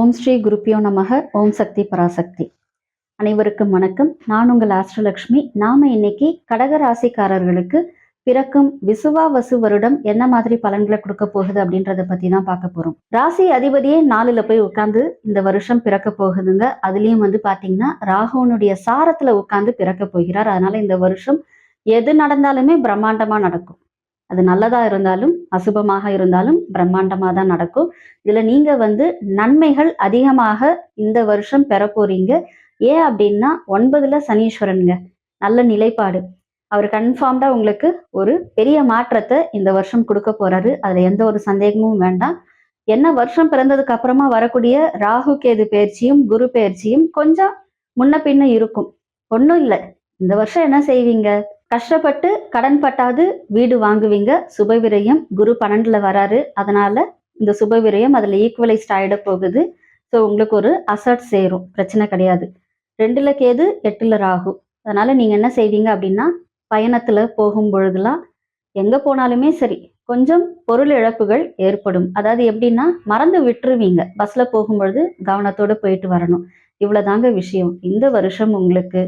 ஓம் ஸ்ரீ குருப்பியோ நமக. ஓம் சக்தி பராசக்தி. அனைவருக்கும் வணக்கம். நான் உங்கள் ஆஸ்ட்ரோலக்ஷ்மி. நாம இன்னைக்கு கடக ராசிக்காரர்களுக்கு பிறக்கும் விசுவாவசு வருடம் என்ன மாதிரி பலன்களை கொடுக்க போகுது அப்படின்றத பத்தி தான் பார்க்க போறோம். ராசி அதிபதியே 4ல போய் உட்கார்ந்து இந்த வருஷம் பிறக்க போகுதுங்க. அதுலயும் பாத்தீங்கன்னா ராகுனுடைய சாரத்துல உட்கார்ந்து பிறக்க போகிறார். அதனால இந்த வருஷம் எது நடந்தாலுமே பிரம்மாண்டமா நடக்கும். அது நல்லதா இருந்தாலும் அசுபமாக இருந்தாலும் பிரம்மாண்டமா தான் நடக்கும். இதுல நீங்க நன்மைகள் அதிகமாக இந்த வருஷம் பெற போறீங்க. ஏன் அப்படின்னா 9ல சனீஸ்வரனுங்க, நல்ல நிலைப்பாடு. அவர் கன்ஃபார்ம்டா உங்களுக்கு ஒரு பெரிய மாற்றத்தை இந்த வருஷம் கொடுக்க போறாரு. அதுல எந்த ஒரு சந்தேகமும் வேண்டாம். என்ன வருஷம் பிறந்ததுக்கு அப்புறமா வரக்கூடிய ராகு கேது பயிற்சியும் குரு பயிற்சியும் கொஞ்சம் முன்ன பின்ன இருக்கும். ஒன்றும் இல்லை, இந்த வருஷம் என்ன செய்வீங்க? கஷ்டப்பட்டு கடன் பட்டாது வீடு வாங்குவீங்க. சுப விரயம் குரு 12ல வராரு. அதனால இந்த சுப விரயம் அதுல ஈக்குவலைஸ்ட் ஆயிட போகுது. ஸோ உங்களுக்கு ஒரு அசட் சேரும், பிரச்சனை கிடையாது. 2ல கேது 8ல ராகு. அதனால நீங்க என்ன செய்வீங்க அப்படின்னா, பயணத்துல போகும் பொழுதுலாம் எங்க போனாலுமே சரி கொஞ்சம் பொருள் இழப்புகள் ஏற்படும். அதாவது எப்படின்னா மறந்து விட்டுருவீங்க. பஸ்ல போகும்பொழுது கவனத்தோட போயிட்டு வரணும். இவ்வளவுதாங்க விஷயம். இந்த வருஷம் உங்களுக்கு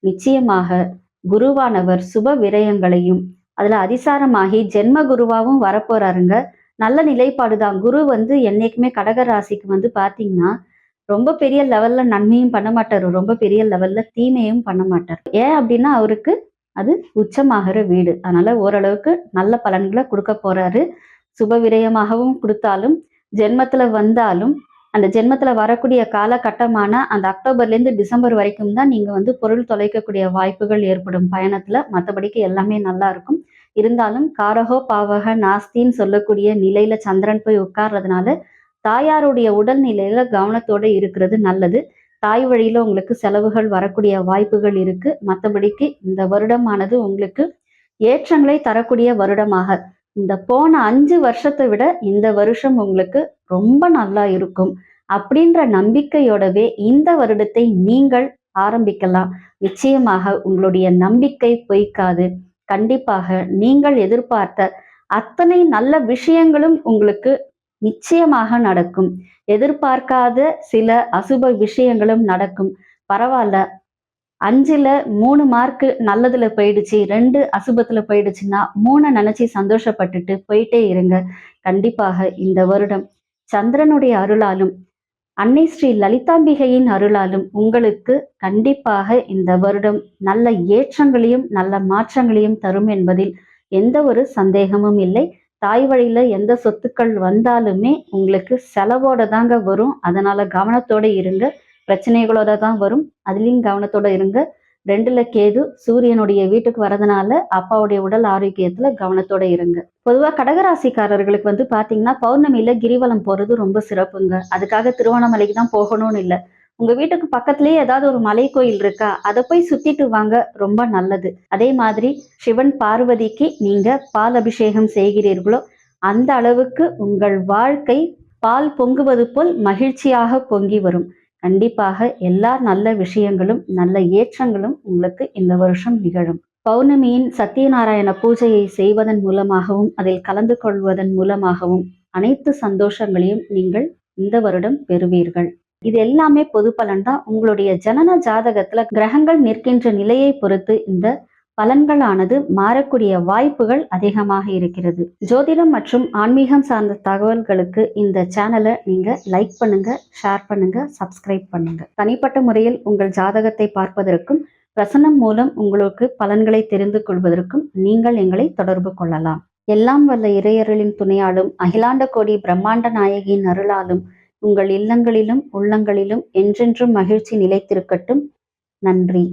நிச்சயமாக குருவானவர் சுப விரயங்களையும் அதுல அதிசாரமாகி ஜென்ம குருவாவும் வரப்போறாருங்க. நல்ல நிலைப்பாடுதான். குரு என்னைக்குமே கடக ராசிக்கு பாத்தீங்கன்னா ரொம்ப பெரிய லெவல்ல நன்மையும் பண்ண மாட்டாரு, ரொம்ப பெரிய லெவல்ல தீமையும் பண்ண மாட்டார். ஏன் அப்படின்னா அவருக்கு அது உச்சமாகிற வீடு. அதனால ஓரளவுக்கு நல்ல பலன்களை கொடுக்க போறாரு. சுப விரயமாகவும் கொடுத்தாலும் ஜென்மத்துல வந்தாலும் அந்த ஜென்மத்துல வரக்கூடிய காலகட்டமான அந்த அக்டோபர்லேருந்து டிசம்பர் வரைக்கும் தான் நீங்க பொருள் தொலைக்கக்கூடிய வாய்ப்புகள் ஏற்படும் பயணத்துல. மற்றபடிக்கு எல்லாமே நல்லா இருக்கும். இருந்தாலும் காரகோ பாவக நாஸ்தின்னு சொல்லக்கூடிய நிலையில சந்திரன் போய் உட்கார்றதுனால தாயாருடைய உடல்நிலையில கவனத்தோட இருக்கிறது நல்லது. தாய் வழியில உங்களுக்கு செலவுகள் வரக்கூடிய வாய்ப்புகள் இருக்கு. மற்றபடிக்கு இந்த வருடமானது உங்களுக்கு ஏற்றங்களை தரக்கூடிய வருடமாக, இந்த போன 5 வருஷத்தை விட இந்த வருஷம் உங்களுக்கு ரொம்ப நல்லா இருக்கும் அப்படின்ற நம்பிக்கையோடவே இந்த வருடத்தை நீங்கள் ஆரம்பிக்கலாம். நிச்சயமாக உங்களுடைய நம்பிக்கை பொய்க்காது. கண்டிப்பாக நீங்கள் எதிர்பார்த்த அத்தனை நல்ல விஷயங்களும் உங்களுக்கு நிச்சயமாக நடக்கும். எதிர்பார்க்காத சில அசுப விஷயங்களும் நடக்கும். பரவாயில்ல, 5ல 3 மார்க்கு நல்லதுல போயிடுச்சு, 2 அசுபத்துல போயிடுச்சுன்னா 3 நினைச்சு சந்தோஷப்பட்டுட்டு போயிட்டே இருங்க. கண்டிப்பாக இந்த வருடம் சந்திரனுடைய அருளாலும் அன்னை ஸ்ரீ லலிதாம்பிகையின் அருளாலும் உங்களுக்கு கண்டிப்பாக இந்த வருடம் நல்ல ஏற்றங்களையும் நல்ல மாற்றங்களையும் தரும் என்பதில் எந்த ஒரு சந்தேகமும் இல்லை. தாய் வழியில எந்த சொத்துக்கள் வந்தாலுமே உங்களுக்கு செலவோட தாங்க வரும். அதனால கவனத்தோட இருங்க. பிரச்சனைகளோட தான் வரும், அதுலயும் கவனத்தோட இருங்க. 2ல கேது சூரியனுடைய வீட்டுக்கு வரதுனால அப்பாவுடைய உடல் ஆரோக்கியத்துல கவனத்தோட இருங்க. பொதுவா கடகராசிக்காரர்களுக்கு பாத்தீங்கன்னா பௌர்ணமியில கிரிவலம் போறது ரொம்ப சிறப்புங்க. அதுக்காக திருவண்ணாமலைக்கு தான் போகணும்னு இல்லை. உங்க வீட்டுக்கு பக்கத்திலேயே ஏதாவது ஒரு மலை கோயில் இருக்கா, அதை போய் சுத்திட்டு வாங்க, ரொம்ப நல்லது. அதே மாதிரி சிவன் பார்வதிக்கு நீங்க பால் அபிஷேகம் செய்கிறீர்களோ அந்த அளவுக்கு உங்கள் வாழ்க்கை பால் பொங்குவது போல் மகிழ்ச்சியாக பொங்கி வரும். கண்டிப்பாக எல்லா நல்ல விஷயங்களும் நல்ல ஏற்றங்களும் உங்களுக்கு இந்த வருஷம் நிகழும். பௌர்ணமியின் சத்யநாராயண பூஜையை செய்வதன் மூலமாகவும் அதில் கலந்து கொள்வதன் மூலமாகவும் அனைத்து சந்தோஷங்களையும் நீங்கள் இந்த வருடம் பெறுவீர்கள். இது எல்லாமே பொது பலன் தான். உங்களுடைய ஜனன ஜாதகத்துல கிரகங்கள் நிற்கின்ற நிலையை பொறுத்து இந்த பலன்களானது மாறக்கூடிய வாய்ப்புகள் அதிகமாக இருக்கிறது. ஜோதிடம் மற்றும் ஆன்மீகம் சார்ந்த தகவல்களுக்கு இந்த சேனலை நீங்க லைக் பண்ணுங்க, ஷேர் பண்ணுங்க, சப்ஸ்கிரைப் பண்ணுங்க. தனிப்பட்ட முறையில் உங்கள் ஜாதகத்தை பார்ப்பதற்கும் பிரசன்னம் மூலம் உங்களுக்கு பலன்களை தெரிந்து கொள்வதற்கும் நீங்கள் எங்களை தொடர்பு கொள்ளலாம். எல்லாம் வல்ல இறையருளின் துணையாலும் அகிலாண்ட கோடி பிரம்மாண்ட நாயகியின் அருளாலும் உங்கள் இல்லங்களிலும் உள்ளங்களிலும் என்றென்றும் மகிழ்ச்சி நிலைத்திருக்கட்டும். நன்றி.